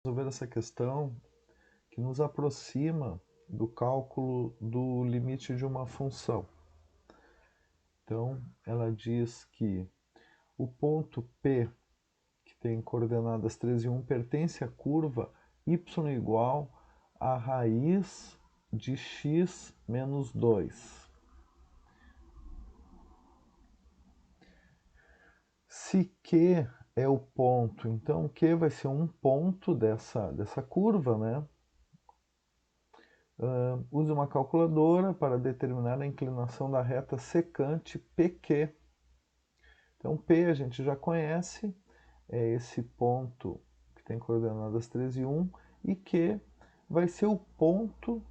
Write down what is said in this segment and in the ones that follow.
Resolver essa questão que nos aproxima do cálculo do limite de uma função. Então, ela diz que o ponto P, que tem coordenadas 3 e 1, pertence à curva y igual a raiz de x menos 2. Se Q é o ponto, então Q vai ser um ponto dessa curva, né? Use uma calculadora para determinar a inclinação da reta secante PQ. Então, P a gente já conhece, é esse ponto que tem coordenadas 3 e 1, e Q vai ser o ponto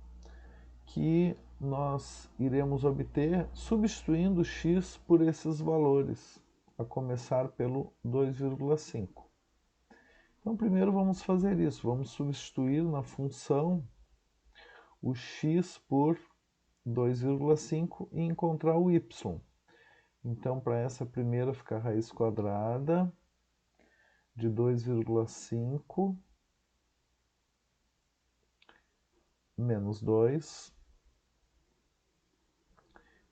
que nós iremos obter substituindo x por esses valores, a começar pelo 2,5. Então, primeiro vamos fazer isso, vamos substituir na função o x por 2,5 e encontrar o y. Então, para essa primeira fica a raiz quadrada de 2,5 menos 2.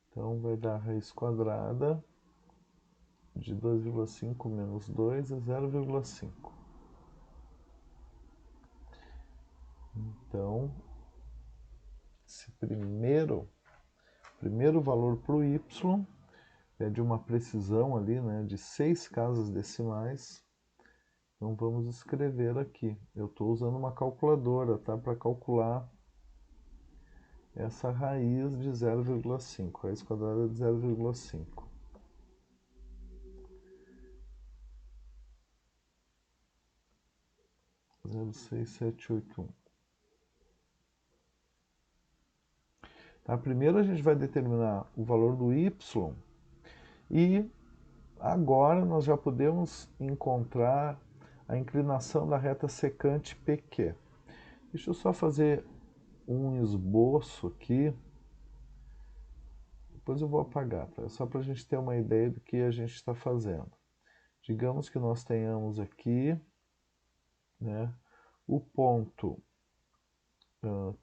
Então, vai dar a raiz quadrada de 2,5 menos 2 é 0,5. Então, esse primeiro valor para o y é de uma precisão ali, né, de 6 casas decimais. Então vamos escrever aqui. Eu estou usando uma calculadora, tá, para calcular essa raiz de 0,5, raiz quadrada de 0,5. Zero 0,6781. Tá, primeiro a gente vai determinar o valor do y e agora nós já podemos encontrar a inclinação da reta secante PQ. Deixa eu só fazer um esboço aqui, depois eu vou apagar, tá? Só para a gente ter uma ideia do que a gente está fazendo. Digamos que nós tenhamos aqui, né, o ponto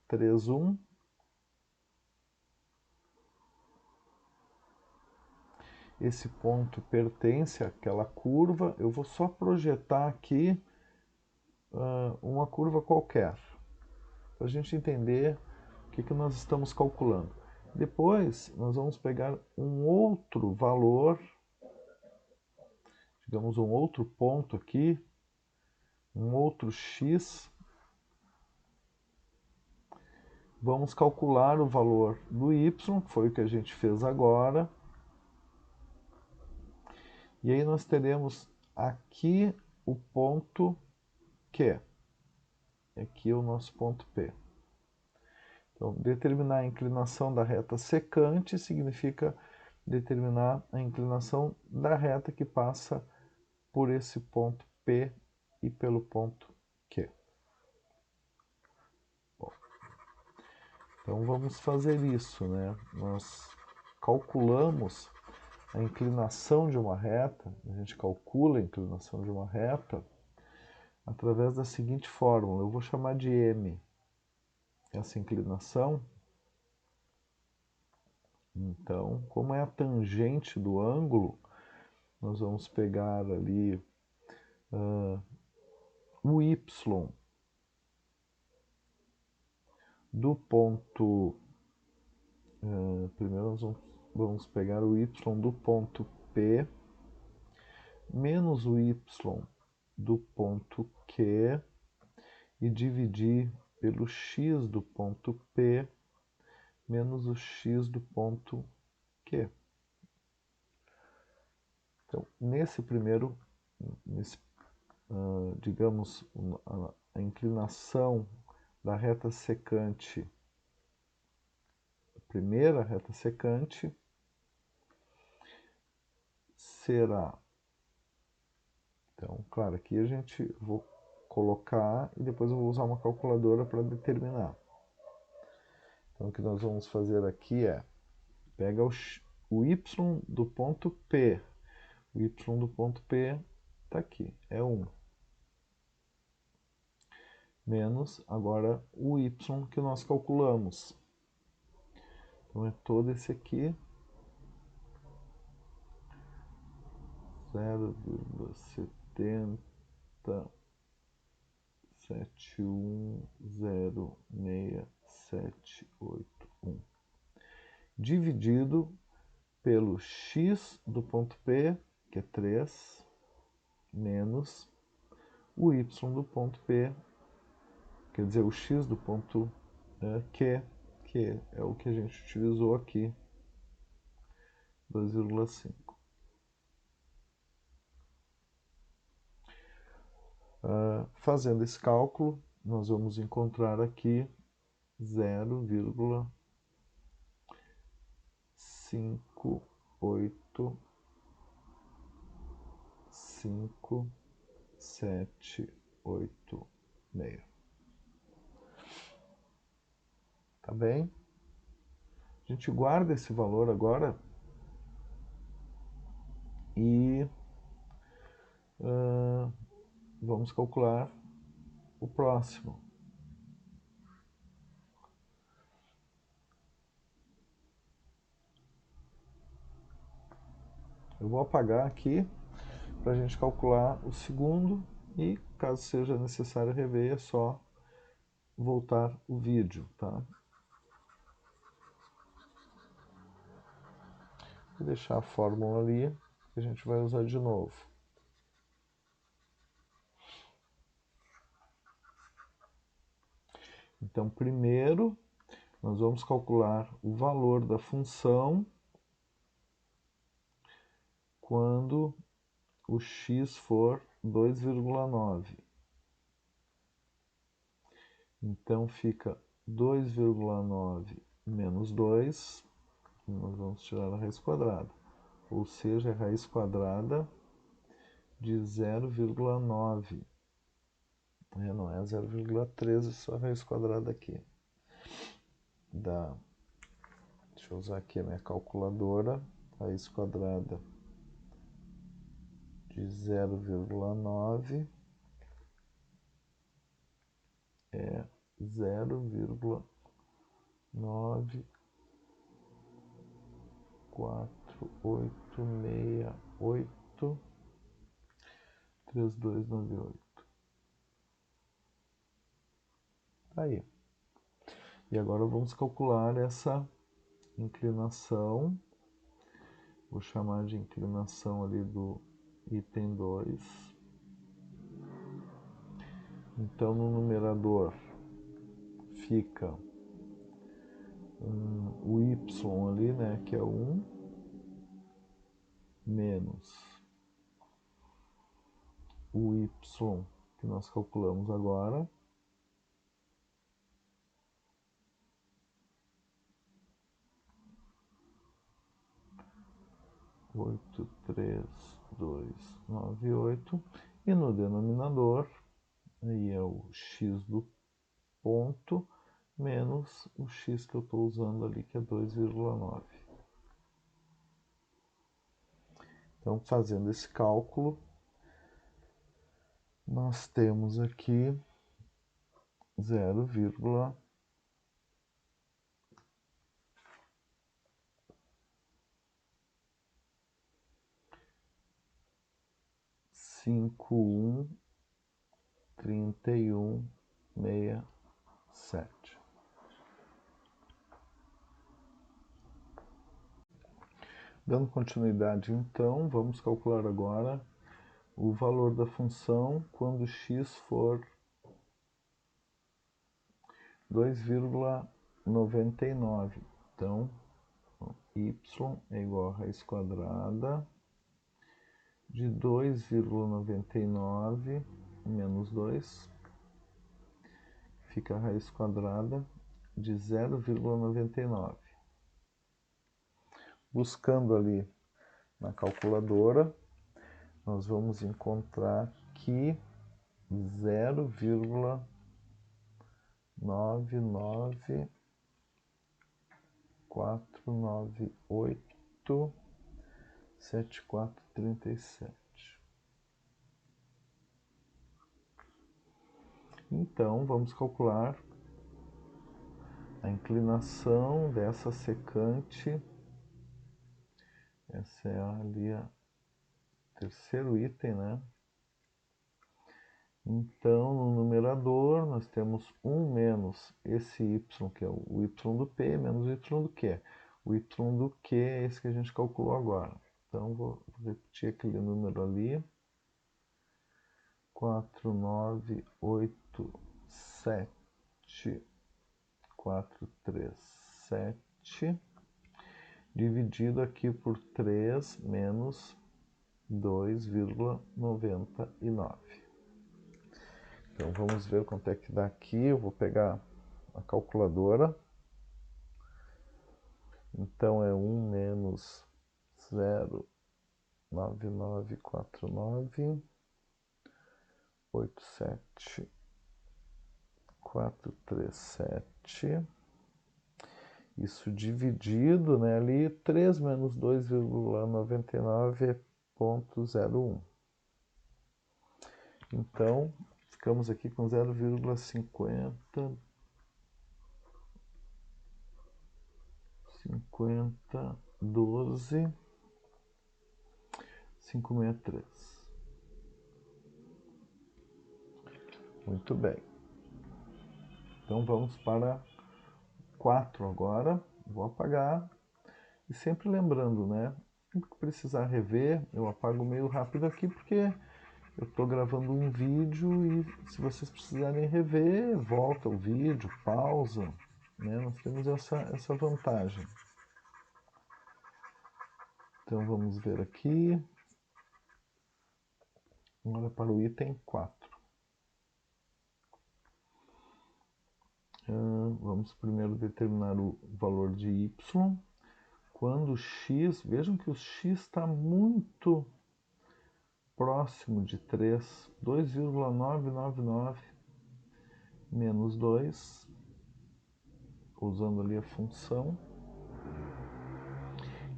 3, 1, esse ponto pertence àquela curva, eu vou só projetar aqui uma curva qualquer, para a gente entender o que nós estamos calculando. Depois, nós vamos pegar um outro valor, digamos um outro ponto aqui, um outro x, vamos calcular o valor do y, que foi o que a gente fez agora, e aí nós teremos aqui o ponto Q, aqui é o nosso ponto P. Então, determinar a inclinação da reta secante significa determinar a inclinação da reta que passa por esse ponto P e pelo ponto Q. Bom, então vamos fazer isso, né? Nós calculamos a inclinação de uma reta, a gente calcula a inclinação de uma reta através da seguinte fórmula, eu vou chamar de M essa inclinação. Então, como é a tangente do ângulo, nós vamos pegar ali o y do ponto, primeiro nós vamos pegar o y do ponto P menos o y do ponto Q e dividir pelo x do ponto P menos o x do ponto Q. Então, digamos, a inclinação da reta secante, a primeira reta secante, será... Então, claro, aqui a gente vou colocar e depois eu vou usar uma calculadora para determinar. Então, o que nós vamos fazer aqui é, pega o y do ponto P. O y do ponto P está aqui, é 1. menos agora o y que nós calculamos. Então é todo esse aqui, 0,717106781, dividido pelo x do ponto P, que é 3, menos o y do ponto P, quer dizer, o x do ponto Q, que é o que a gente utilizou aqui, 2,5. Fazendo esse cálculo, nós vamos encontrar aqui 0,5855786. Tá bem? A gente guarda esse valor agora e vamos calcular o próximo. Eu vou apagar aqui para a gente calcular o segundo e, caso seja necessário rever, é só voltar o vídeo, tá? Vou deixar a fórmula ali, que a gente vai usar de novo. Então, primeiro, nós vamos calcular o valor da função quando o x for 2,9. Então, fica 2,9 menos 2, nós vamos tirar a raiz quadrada, ou seja, a raiz quadrada de 0,9. Não é 0,13, só a raiz quadrada aqui. Deixa eu usar aqui a minha calculadora, raiz quadrada de 0,9 é 0,948683298. Tá aí. E agora vamos calcular essa inclinação. Vou chamar de inclinação ali do item 2. Então, no numerador fica o y ali, né, que é 1, menos o y que nós calculamos agora, oito três dois nove oito, e no denominador aí é o x do ponto menos o x que eu estou usando ali, que é 2,9. Então, fazendo esse cálculo, nós temos aqui 0,513167. Dando continuidade, então, vamos calcular agora o valor da função quando x for 2,99. Então, y é igual a raiz quadrada de 2,99 menos 2, fica a raiz quadrada de 0,99. Buscando ali na calculadora, nós vamos encontrar que 0,994987437. Então, vamos calcular a inclinação dessa secante. Essa é ali o terceiro item, né? Então, no numerador, nós temos 1 menos esse y, que é o y do P, menos o y do Q. O y do Q é esse que a gente calculou agora. Então, vou repetir aquele número ali. 4, 9, 8, 7, 4, 3, 7, dividido aqui por 3 menos 2,99. Então, vamos ver quanto é que dá aqui. Eu vou pegar a calculadora. Então, é 1 menos 0,9949, 87,437. Isso dividido, né, ali, 3 menos 2,99 é 0,01. Então, ficamos aqui com 0,50, 12, 563. Muito bem. Então, vamos para 4 agora. Vou apagar. E sempre lembrando, né? Sempre que precisar rever, eu apago meio rápido aqui, porque eu estou gravando um vídeo e se vocês precisarem rever, volta o vídeo, pausa, né? Nós temos essa vantagem. Então vamos ver aqui. Agora para o item 4. Vamos primeiro determinar o valor de y. Quando x, vejam que o x está muito próximo de 3, 2,999 menos 2, usando ali a função.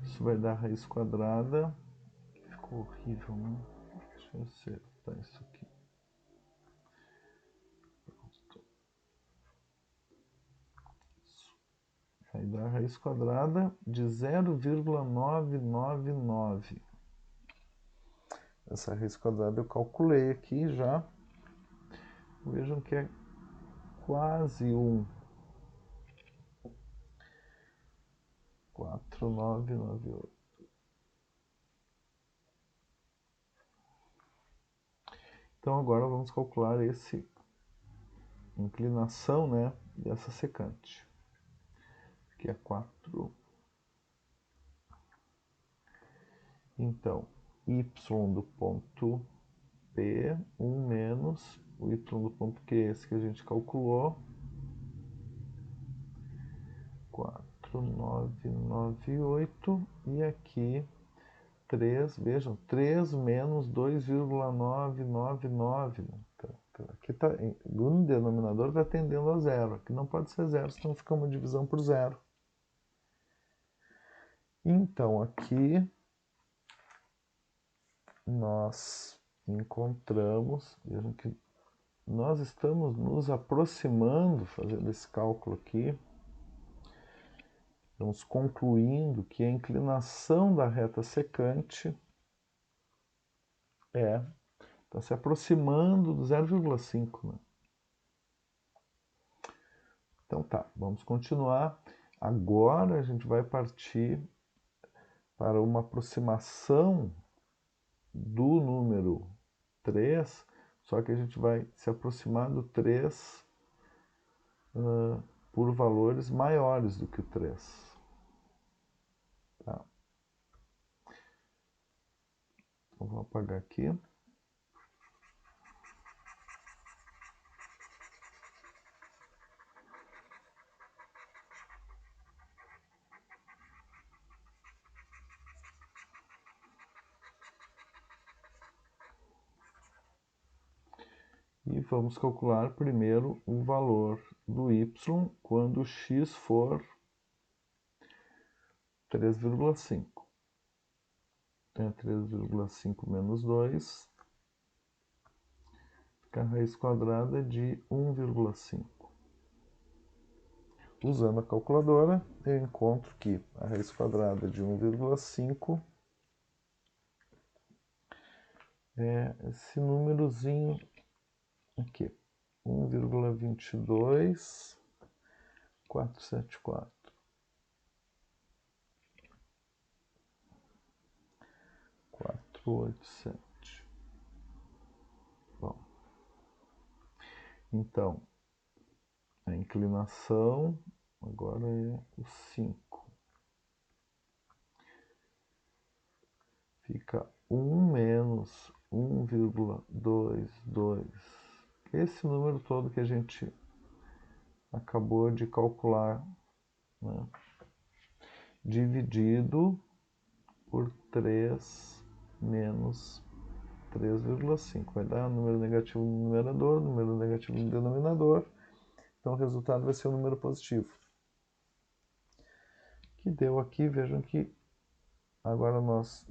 Isso vai dar raiz quadrada. Ficou horrível, né? Deixa eu acertar isso aqui. Isso. Vai dar raiz quadrada de 0,999. Essa raiz quadrada eu calculei aqui já. Vejam que é quase 1. 4,998. Então agora vamos calcular esse inclinação, né, dessa secante, que é 4. Então, y do ponto P, 1 menos o y do ponto Q, esse que a gente calculou, 4,998, e aqui 3, vejam, 3 menos 2,999. Aqui tá, no denominador está tendendo a zero. Aqui não pode ser zero, senão fica uma divisão por zero. Então, aqui nós encontramos, vejam que nós estamos nos aproximando, fazendo esse cálculo aqui, estamos concluindo que a inclinação da reta secante está se aproximando do 0,5, né? Então tá, vamos continuar. Agora a gente vai partir para uma aproximação do número 3, só que a gente vai se aproximar do 3 por valores maiores do que o 3. Tá. Então vou apagar aqui. E vamos calcular primeiro o valor do y quando x for 3,5. Então, 3,5 menos 2 fica a raiz quadrada de 1,5. Usando a calculadora, eu encontro que a raiz quadrada de 1,5 é esse númerozinho aqui, 1,22474. 487. Bom, então, a inclinação agora é o 5. Fica 1 menos 1,22. Esse número todo que a gente acabou de calcular, né? Dividido por 3 menos 3,5. Vai dar número negativo no numerador, número negativo no denominador. Então o resultado vai ser um número positivo. Que deu aqui, vejam que agora nós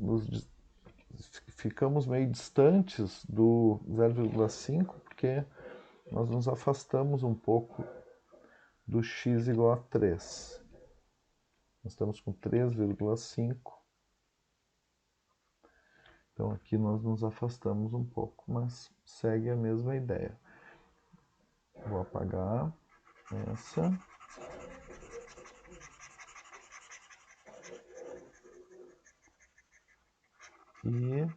ficamos meio distantes do 0,5, porque nós nos afastamos um pouco do x igual a 3. Nós estamos com 3,5. Então aqui nós nos afastamos um pouco, mas segue a mesma ideia. Vou apagar essa. E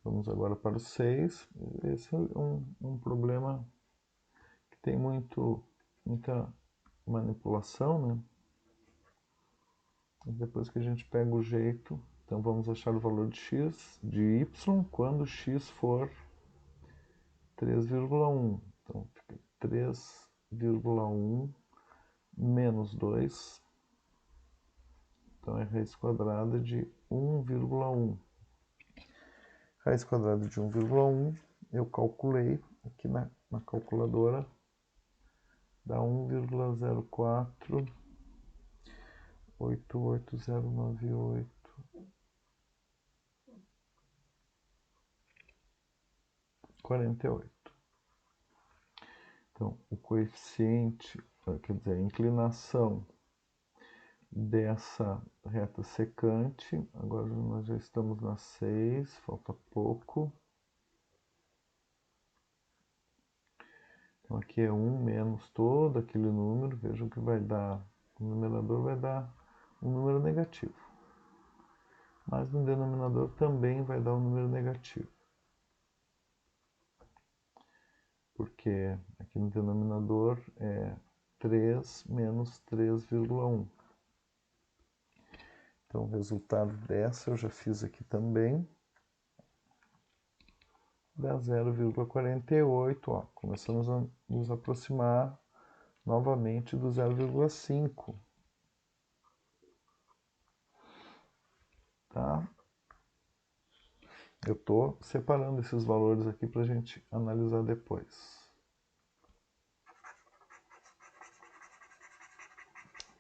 vamos agora para o 6. Esse é um problema que tem muita manipulação, né? Depois que a gente pega o jeito, então vamos achar o valor de x, de y, quando x for 3,1. Então fica 3,1 menos 2. Então é raiz quadrada de 1,1. Raiz quadrada de 1,1, eu calculei aqui na calculadora, dá 1,04888098. Então, o coeficiente, quer dizer, a inclinação dessa reta secante, agora nós já estamos na 6, falta pouco. Então aqui é 1 menos todo aquele número, vejam que vai dar, o numerador vai dar um número negativo. Mas no denominador também vai dar um número negativo. Porque aqui no denominador é 3 menos 3,1. Então o resultado dessa eu já fiz aqui também. Dá 0,48, ó. Começamos a nos aproximar novamente do 0,5. Tá? Eu estou separando esses valores aqui para a gente analisar depois.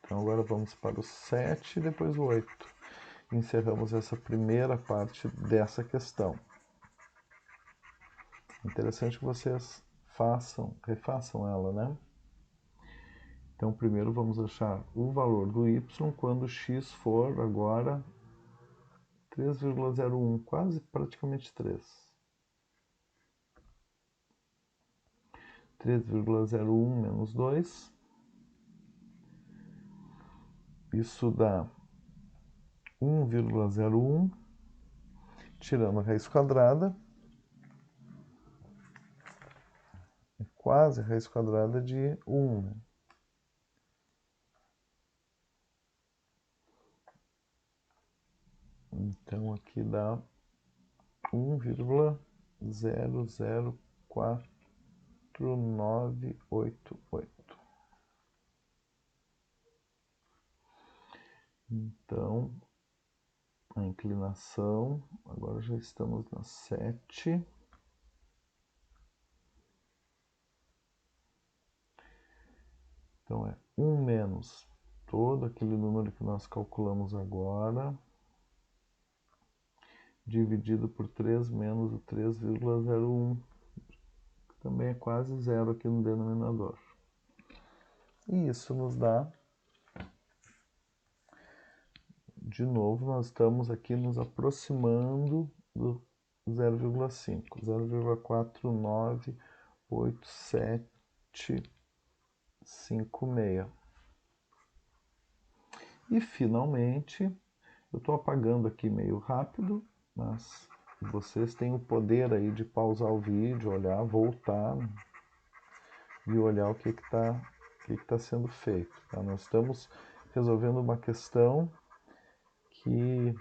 Então agora vamos para o 7 e depois o 8. Encerramos essa primeira parte dessa questão. Interessante que vocês refaçam ela, né? Então primeiro vamos achar o valor do y quando x for agora 3,01, quase praticamente 3. 3,01 menos 2. Isso dá 1,01, tirando a raiz quadrada, é quase a raiz quadrada de 1. Né? Então aqui dá 1,004988. Então, a inclinação, agora já estamos na 7. Então é 1 menos todo aquele número que nós calculamos agora, dividido por 3 menos o 3,01, que também é quase zero aqui no denominador. E isso nos dá, de novo, nós estamos aqui nos aproximando do 0,5, 0,49876. E, finalmente, eu estou apagando aqui meio rápido, mas vocês têm o poder aí de pausar o vídeo, olhar, voltar e olhar o que está sendo feito. Tá? Nós estamos resolvendo uma questão que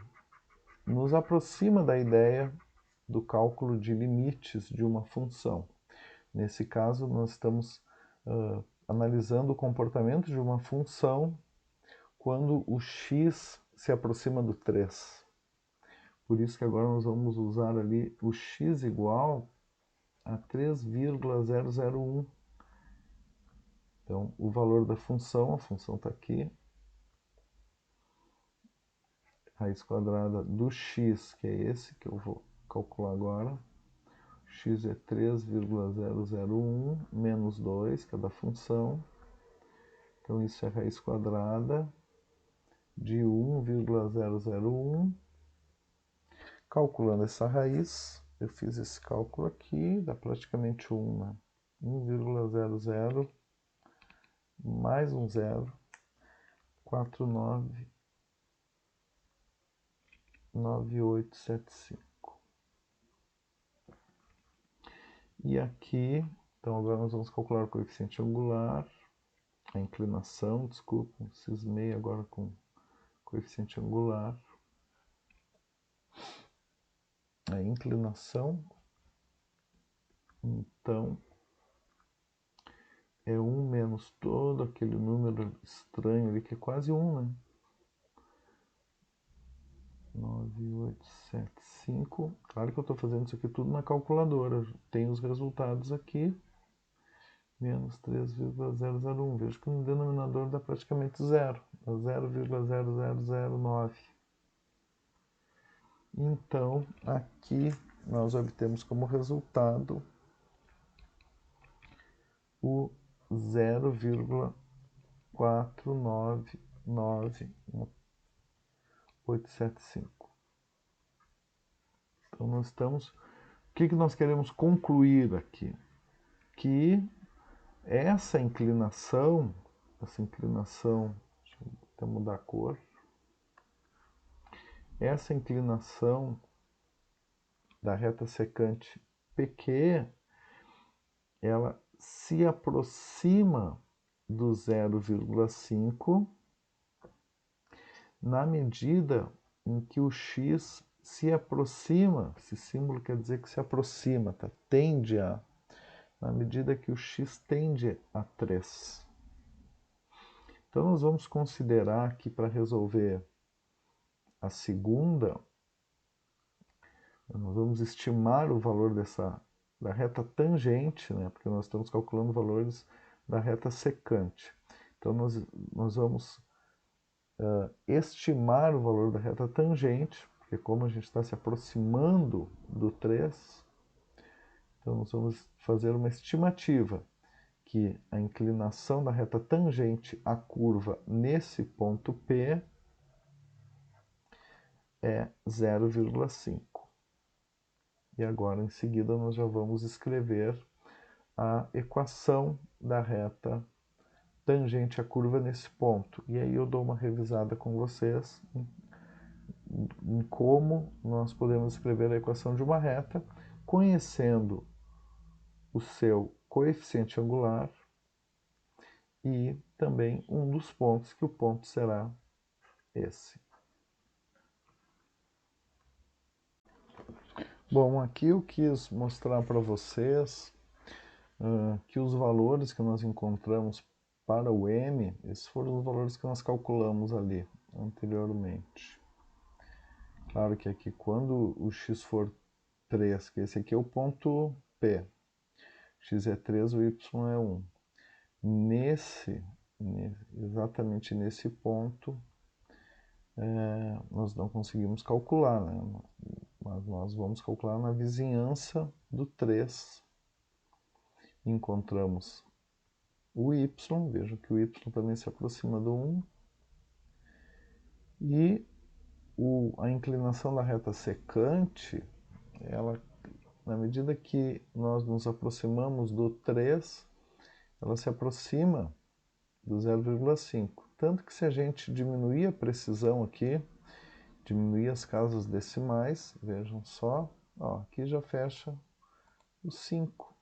nos aproxima da ideia do cálculo de limites de uma função. Nesse caso, nós estamos analisando o comportamento de uma função quando o x se aproxima do 3. Por isso que agora nós vamos usar ali o x igual a 3,001. Então, o valor da função, a função está aqui, raiz quadrada do x, que é esse que eu vou calcular agora. X é 3,001 menos 2, que é da função. Então, isso é raiz quadrada de 1,001. Calculando essa raiz, eu fiz esse cálculo aqui, dá praticamente 1, né? 1,00 mais um zero, 499875. E aqui, então agora nós vamos calcular o coeficiente angular, a inclinação, desculpa, cismei agora com coeficiente angular. A inclinação, então, é 1 menos todo aquele número estranho ali, que é quase 1, né? 9875. Claro que eu estou fazendo isso aqui tudo na calculadora. Tem os resultados aqui. Menos 3,001. Vejo que no denominador dá praticamente zero. Dá 0,0009. Então, aqui nós obtemos como resultado o 0,499875. Então, nós estamos... O que nós queremos concluir aqui? Que essa inclinação, deixa eu até mudar a cor, essa inclinação da reta secante PQ, ela se aproxima do 0,5 na medida em que o x se aproxima, esse símbolo quer dizer que se aproxima, tá? Tende a, na medida que o x tende a 3. Então nós vamos considerar que para resolver a segunda, nós vamos estimar o valor da reta tangente, né? Porque nós estamos calculando valores da reta secante. Então nós vamos estimar o valor da reta tangente, porque como a gente está se aproximando do 3, então nós vamos fazer uma estimativa que a inclinação da reta tangente à curva nesse ponto P é 0,5. E agora, em seguida, nós já vamos escrever a equação da reta tangente à curva nesse ponto. E aí eu dou uma revisada com vocês em como nós podemos escrever a equação de uma reta, conhecendo o seu coeficiente angular e também um dos pontos, que o ponto será esse. Bom, aqui eu quis mostrar para vocês que os valores que nós encontramos para o m, esses foram os valores que nós calculamos ali anteriormente. Claro que aqui quando o x for 3, que esse aqui é o ponto P, x é 3, o y é 1. Exatamente nesse ponto, nós não conseguimos calcular, né? mas nós vamos calcular na vizinhança do 3. Encontramos o y, vejam que o y também se aproxima do 1, e a inclinação da reta secante, ela, na medida que nós nos aproximamos do 3, ela se aproxima do 0,5. Tanto que se a gente diminuir a precisão aqui, diminuir as casas decimais, vejam só, ó, aqui já fecha o 5.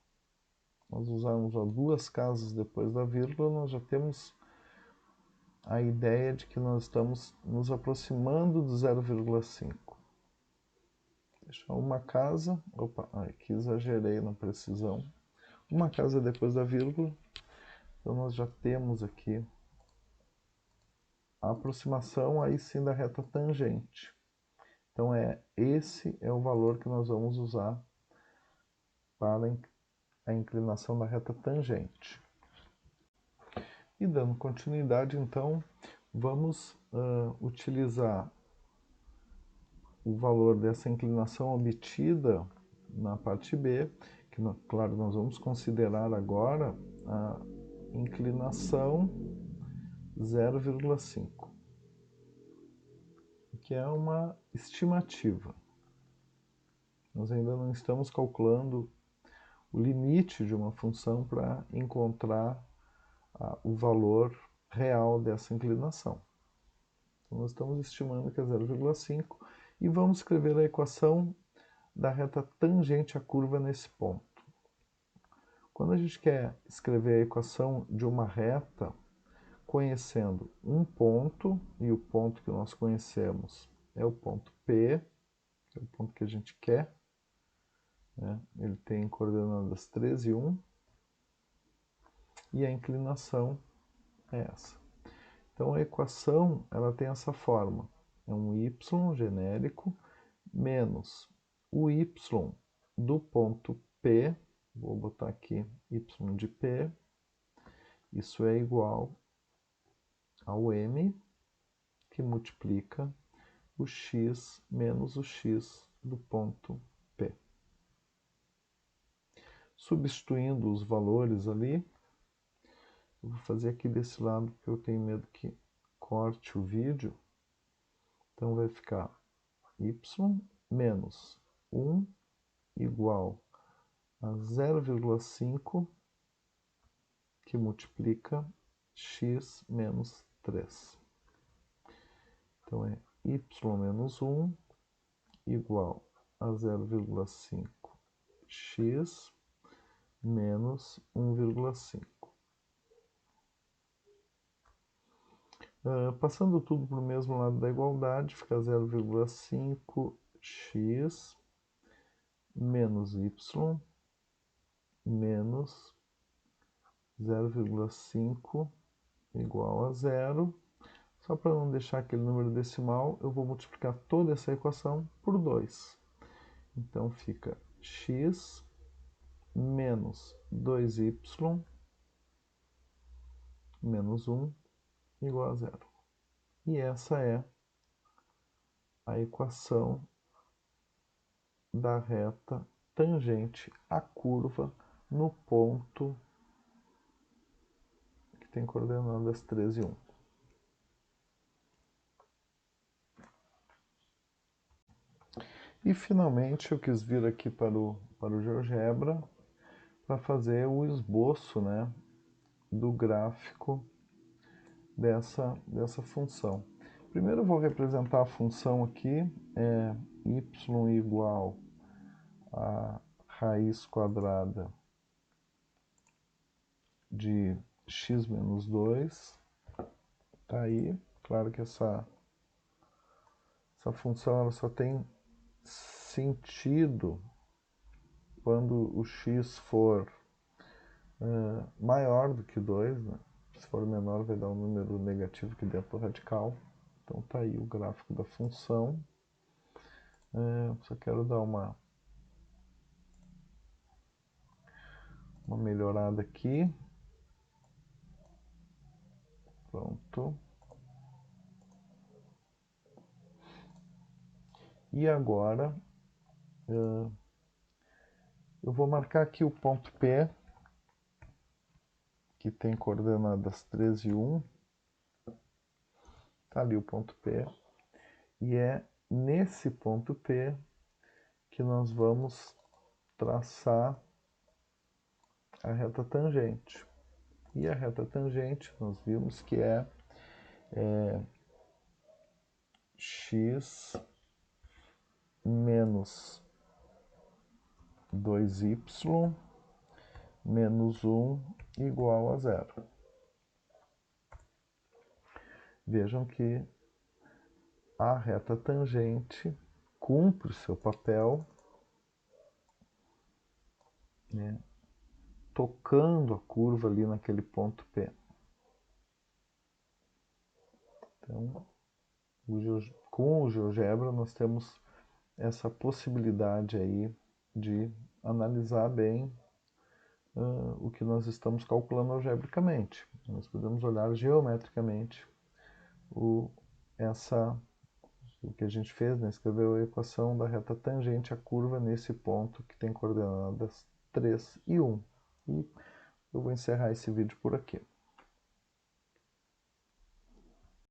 Nós usarmos ó, 2 casas depois da vírgula, nós já temos a ideia de que nós estamos nos aproximando do 0,5. Deixar uma casa, opa, aqui exagerei na precisão, uma casa depois da vírgula, então nós já temos aqui a aproximação aí sim da reta tangente. Então esse é o valor que nós vamos usar para a inclinação da reta tangente. E dando continuidade, então, vamos utilizar o valor dessa inclinação obtida na parte B, que, claro, nós vamos considerar agora a inclinação 0,5, que é uma estimativa. Nós ainda não estamos calculando o limite de uma função para encontrar o valor real dessa inclinação. Então, nós estamos estimando que é 0,5 e vamos escrever a equação da reta tangente à curva nesse ponto. Quando a gente quer escrever a equação de uma reta, conhecendo um ponto, e o ponto que nós conhecemos é o ponto P, que é o ponto que a gente quer, né? Ele tem coordenadas 3 e 1, e a inclinação é essa. Então a equação ela tem essa forma, é um y genérico menos o y do ponto P, vou botar aqui y de P, isso é igual ao m, que multiplica o x menos o x do ponto P. Substituindo os valores ali, eu vou fazer aqui desse lado porque eu tenho medo que corte o vídeo. Então vai ficar y menos 1 igual a 0,5, que multiplica x menos 3. Então é y menos 1 igual a 0,5x menos 1,5. Passando tudo para o mesmo lado da igualdade, fica 0,5x menos y menos 0,5 igual a 0. Só para não deixar aquele número decimal, eu vou multiplicar toda essa equação por 2. Então fica x menos 2y menos 1 igual a 0. E essa é a equação da reta tangente à curva no ponto que tem coordenadas 3 e 1. E finalmente eu quis vir aqui para o GeoGebra para fazer o esboço, né, do gráfico dessa função. Primeiro eu vou representar a função aqui, y igual a raiz quadrada de x menos 2. Tá aí, claro que essa função ela só tem sentido quando o x for maior do que 2, né? Se for menor vai dar um número negativo aqui dentro do radical. Então tá aí o gráfico da função. Só quero dar uma melhorada aqui. Pronto. E agora Eu vou marcar aqui o ponto P, que tem coordenadas 3 e 1. Está ali o ponto P. E é nesse ponto P que nós vamos traçar a reta tangente. E a reta tangente, nós vimos que é x menos 2y menos 1 igual a 0. Vejam que a reta tangente cumpre o seu papel, né, tocando a curva ali naquele ponto P. Então, com o GeoGebra nós temos essa possibilidade aí de analisar bem o que nós estamos calculando algebricamente. Nós podemos olhar geometricamente o que a gente fez, né? Escreveu a equação da reta tangente à curva nesse ponto que tem coordenadas 3 e 1. E eu vou encerrar esse vídeo por aqui.